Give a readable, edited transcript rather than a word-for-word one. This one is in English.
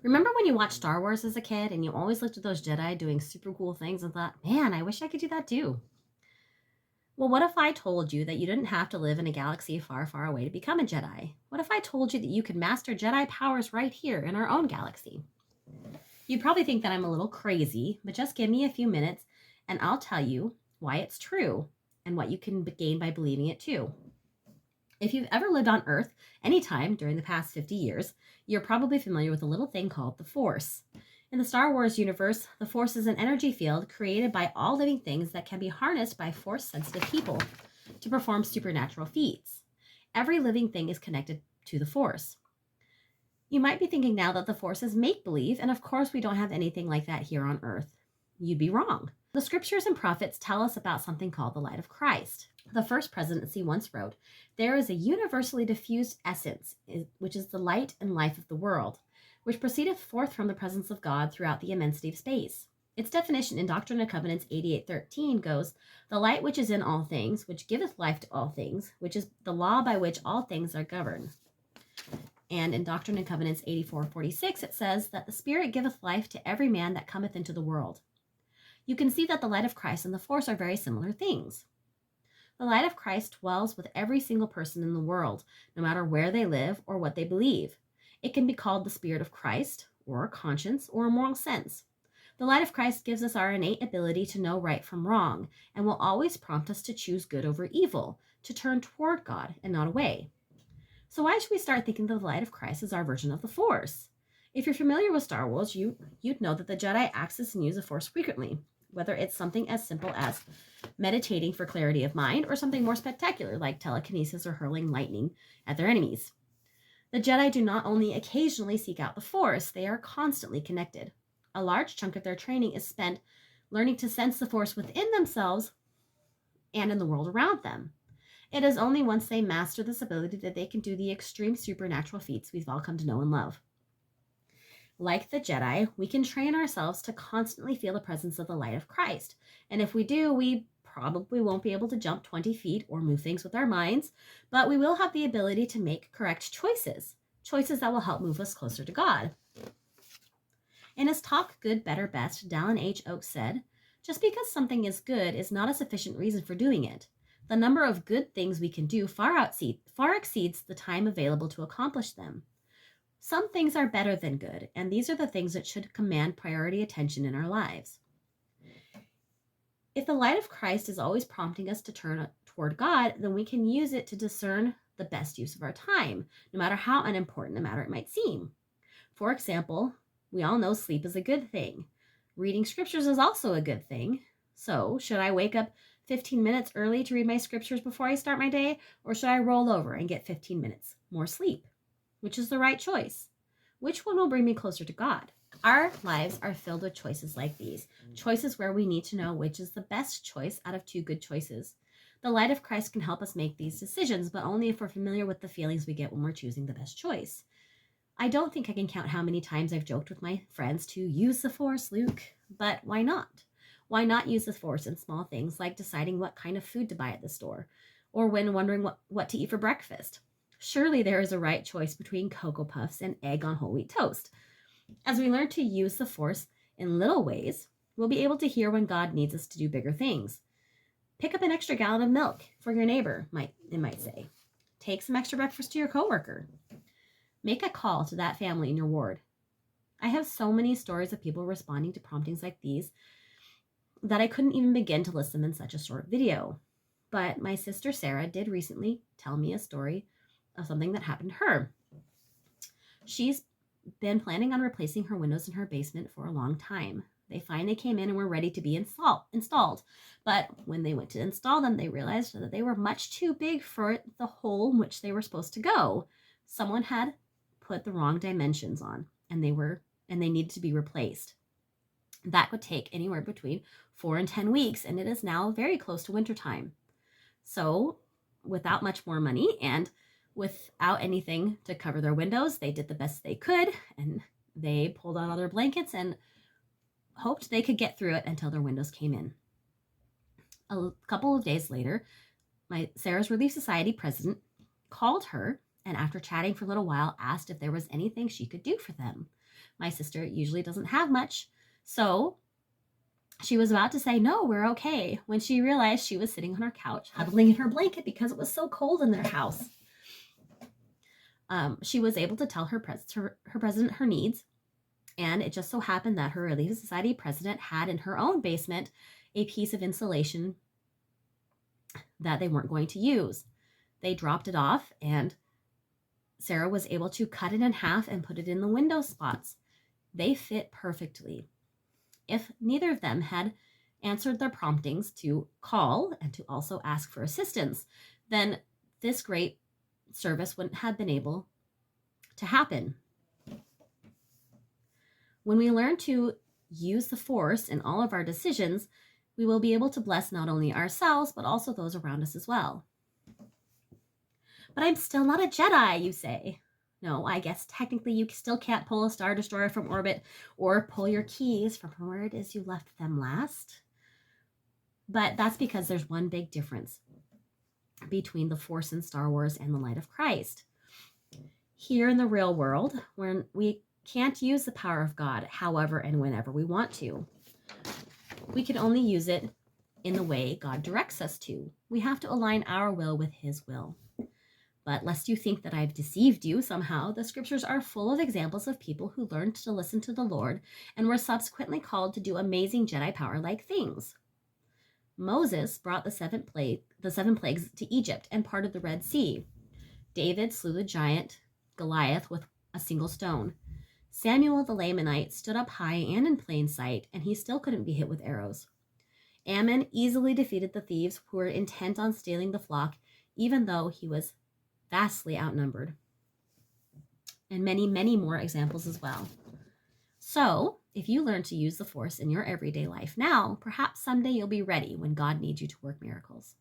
Remember when you watched Star Wars as a kid and you always looked at those Jedi doing super cool things and thought, man, I wish I could do that too? Well, what if I told you that you didn't have to live in a galaxy far, far away to become a Jedi? What if I told you that you could master Jedi powers right here in our own galaxy? You'd probably think that I'm a little crazy, but just give me a few minutes and I'll tell you why it's true and what you can gain by believing it too. If you've ever lived on Earth anytime during the past 50 years, you're probably familiar with a little thing called the Force. In the Star Wars universe, the Force is an energy field created by all living things that can be harnessed by Force sensitive people to perform supernatural feats. Every living thing is connected to the Force. You might be thinking now that the Force is make believe, and of course, we don't have anything like that here on Earth. You'd be wrong. The scriptures and prophets tell us about something called the light of Christ. The first presidency once wrote, "There is a universally diffused essence, which is the light and life of the world, which proceedeth forth from the presence of God throughout the immensity of space." Its definition in Doctrine and Covenants 88:13 goes, "The light which is in all things, which giveth life to all things, which is the law by which all things are governed." And in Doctrine and Covenants 84:46, it says that the Spirit giveth life to every man that cometh into the world. You can see that the light of Christ and the Force are very similar things. The light of Christ dwells with every single person in the world, no matter where they live or what they believe. It can be called the Spirit of Christ, or a conscience, or a moral sense. The light of Christ gives us our innate ability to know right from wrong, and will always prompt us to choose good over evil, to turn toward God and not away. So why should we start thinking that the light of Christ is our version of the Force? If you're familiar with Star Wars, you'd know that the Jedi access and use the Force frequently, whether it's something as simple as meditating for clarity of mind or something more spectacular like telekinesis or hurling lightning at their enemies. The Jedi do not only occasionally seek out the Force, they are constantly connected. A large chunk of their training is spent learning to sense the Force within themselves and in the world around them. It is only once they master this ability that they can do the extreme supernatural feats we've all come to know and love. Like the Jedi, we can train ourselves to constantly feel the presence of the light of Christ. And if we do, we probably won't be able to jump 20 feet or move things with our minds, but we will have the ability to make correct choices that will help move us closer to God. In his talk, Good, Better, Best, Dallin H. Oaks said, "Just because something is good is not a sufficient reason for doing it. The number of good things we can do far exceeds the time available to accomplish them. Some things are better than good, and these are the things that should command priority attention in our lives." If the light of Christ is always prompting us to turn toward God, then we can use it to discern the best use of our time, no matter how unimportant a matter it might seem. For example, we all know sleep is a good thing. Reading scriptures is also a good thing. So, should I wake up 15 minutes early to read my scriptures before I start my day, or should I roll over and get 15 minutes more sleep? Which is the right choice? Which one will bring me closer to God? Our lives are filled with choices like these, choices where we need to know which is the best choice out of two good choices. The light of Christ can help us make these decisions, but only if we're familiar with the feelings we get when we're choosing the best choice. I don't think I can count how many times I've joked with my friends to use the Force, Luke, but why not? Why not use the Force in small things like deciding what kind of food to buy at the store, or when wondering what to eat for breakfast? Surely there is a right choice between Cocoa Puffs and egg on whole wheat toast. As we learn to use the Force in little ways, we'll be able to hear when God needs us to do bigger things. Pick up an extra gallon of milk for your neighbor, it might say. Take some extra breakfast to your coworker. Make a call to that family in your ward. I have so many stories of people responding to promptings like these that I couldn't even begin to list them in such a short video. But my sister Sarah did recently tell me a story of something that happened to her. She's been planning on replacing her windows in her basement for a long time. They finally came in and were ready to be installed. But when they went to install them, they realized that they were much too big for the hole in which they were supposed to go. Someone had put the wrong dimensions on, and they needed to be replaced. That would take anywhere between 4 and 10 weeks, and it is now very close to wintertime. So, without much more money and without anything to cover their windows, they did the best they could, and they pulled out all their blankets and hoped they could get through it until their windows came in. A couple of days later, Sarah's Relief Society president called her and after chatting for a little while, asked if there was anything she could do for them. My sister usually doesn't have much, so she was about to say, "No, we're okay," when she realized she was sitting on her couch, huddling in her blanket because it was so cold in their house. She was able to tell her president her needs, and it just so happened that her Relief Society president had in her own basement a piece of insulation that they weren't going to use. They dropped it off, and Sarah was able to cut it in half and put it in the window spots. They fit perfectly. If neither of them had answered their promptings to call and to also ask for assistance, then this great service wouldn't have been able to happen. When we learn to use the Force in all of our decisions, we will be able to bless not only ourselves, but also those around us as well. But I'm still not a Jedi, you say. No, I guess technically you still can't pull a Star Destroyer from orbit or pull your keys from where it is you left them last. But that's because there's one big difference between the Force in Star Wars and the light of Christ. Here in the real world, when we can't use the power of God however and whenever we want to, we can only use it in the way God directs us to. We have to align our will with His will. But lest you think that I've deceived you somehow, the scriptures are full of examples of people who learned to listen to the Lord and were subsequently called to do amazing Jedi power-like things. Moses brought the seven plagues to Egypt and parted the Red Sea. David slew the giant Goliath with a single stone. Samuel the Lamanite stood up high and in plain sight, and he still couldn't be hit with arrows. Ammon easily defeated the thieves who were intent on stealing the flock, even though he was vastly outnumbered. And many, many more examples as well. So, if you learn to use the Force in your everyday life now, perhaps someday you'll be ready when God needs you to work miracles.